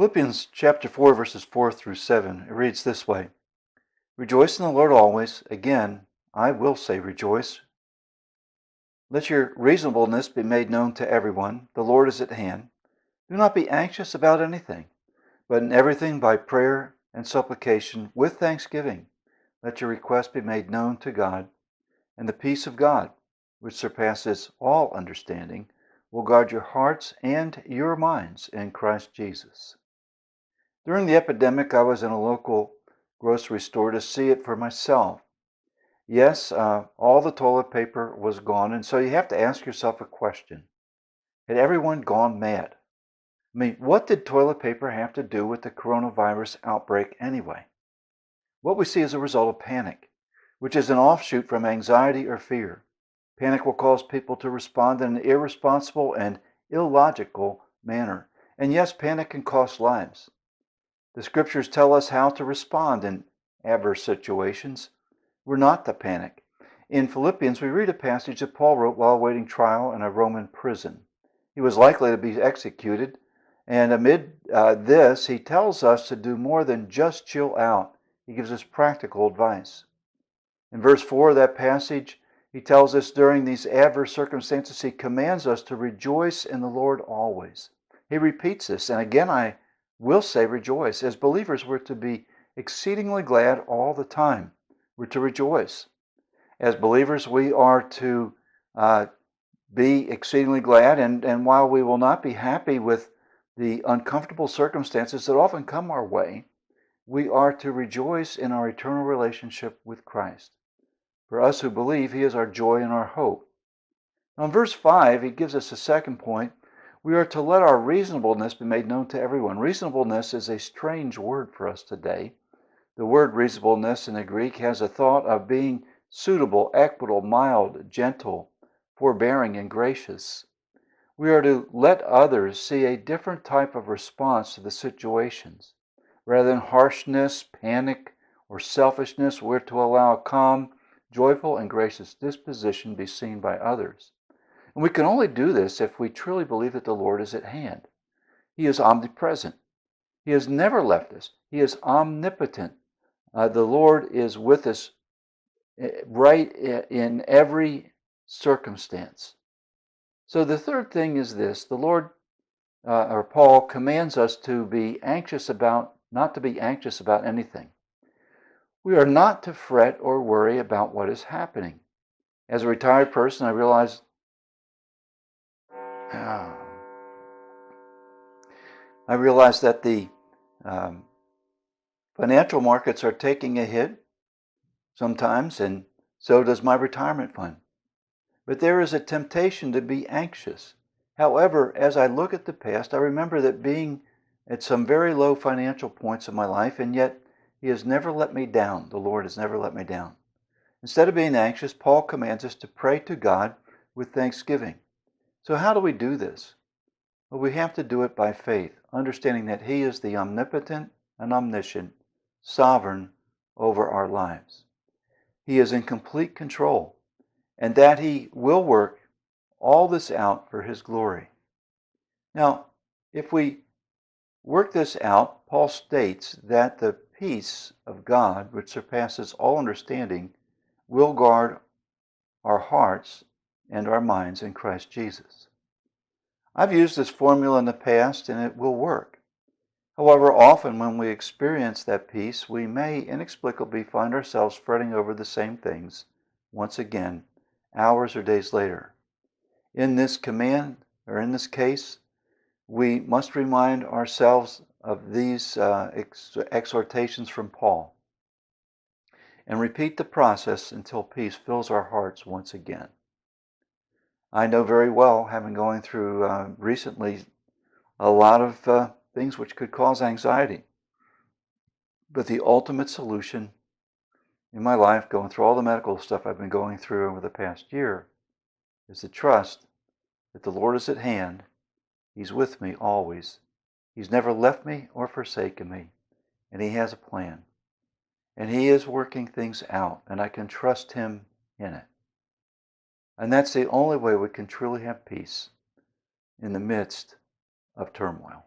Philippians chapter 4, verses 4 through 7, it reads this way: Rejoice in the Lord always. Again, I will say rejoice. Let your reasonableness be made known to everyone. The Lord is at hand. Do not be anxious about anything, but in everything by prayer and supplication with thanksgiving, let your requests be made known to God, and the peace of God, which surpasses all understanding, will guard your hearts and your minds in Christ Jesus. During the epidemic, I was in a local grocery store to see it for myself. Yes, all the toilet paper was gone, and so you have to ask yourself a question. Had everyone gone mad? I mean, what did toilet paper have to do with the coronavirus outbreak anyway? What we see is a result of panic, which is an offshoot from anxiety or fear. Panic will cause people to respond in an irresponsible and illogical manner. And yes, panic can cost lives. The scriptures tell us how to respond in adverse situations. We're not to panic. In Philippians, we read a passage that Paul wrote while awaiting trial in a Roman prison. He was likely to be executed, and amid this, he tells us to do more than just chill out. He gives us practical advice. In verse 4 of that passage, he tells us during these adverse circumstances, he commands us to rejoice in the Lord always. He repeats this, and again I will say rejoice. As believers, we're to be exceedingly glad all the time. We're to rejoice. As believers, we are to be exceedingly glad, and while we will not be happy with the uncomfortable circumstances that often come our way, we are to rejoice in our eternal relationship with Christ. For us who believe, He is our joy and our hope. Now in verse 5, he gives us a second point. We are to let our reasonableness be made known to everyone. Reasonableness is a strange word for us today. The word reasonableness in the Greek has a thought of being suitable, equitable, mild, gentle, forbearing, and gracious. We are to let others see a different type of response to the situations. Rather than harshness, panic, or selfishness, we're to allow a calm, joyful, and gracious disposition be seen by others. And we can only do this if we truly believe that the Lord is at hand. He is omnipresent. He has never left us. He is omnipotent. The Lord is with us right in every circumstance. So the third thing is this: the Lord, or Paul, commands us to be not to be anxious about anything. We are not to fret or worry about what is happening. As a retired person, I realize that the financial markets are taking a hit sometimes, and so does my retirement fund. But there is a temptation to be anxious. However, as I look at the past, I remember that being at some very low financial points in my life, and yet He has never let me down. The Lord has never let me down. Instead of being anxious, Paul commands us to pray to God with thanksgiving. So how do we do this? Well, we have to do it by faith, understanding that He is the omnipotent and omniscient, sovereign over our lives. He is in complete control, and that He will work all this out for His glory. Now, if we work this out, Paul states that the peace of God, which surpasses all understanding, will guard our hearts and our minds in Christ Jesus. I've used this formula in the past, and it will work. However, often when we experience that peace, we may inexplicably find ourselves fretting over the same things once again, hours or days later. In this case, we must remind ourselves of these exhortations from Paul and repeat the process until peace fills our hearts once again. I know very well, having gone through recently a lot of things which could cause anxiety, but the ultimate solution in my life, going through all the medical stuff I've been going through over the past year, is to trust that the Lord is at hand. He's with me always. He's never left me or forsaken me, and He has a plan. And He is working things out, and I can trust Him in it. And that's the only way we can truly have peace in the midst of turmoil.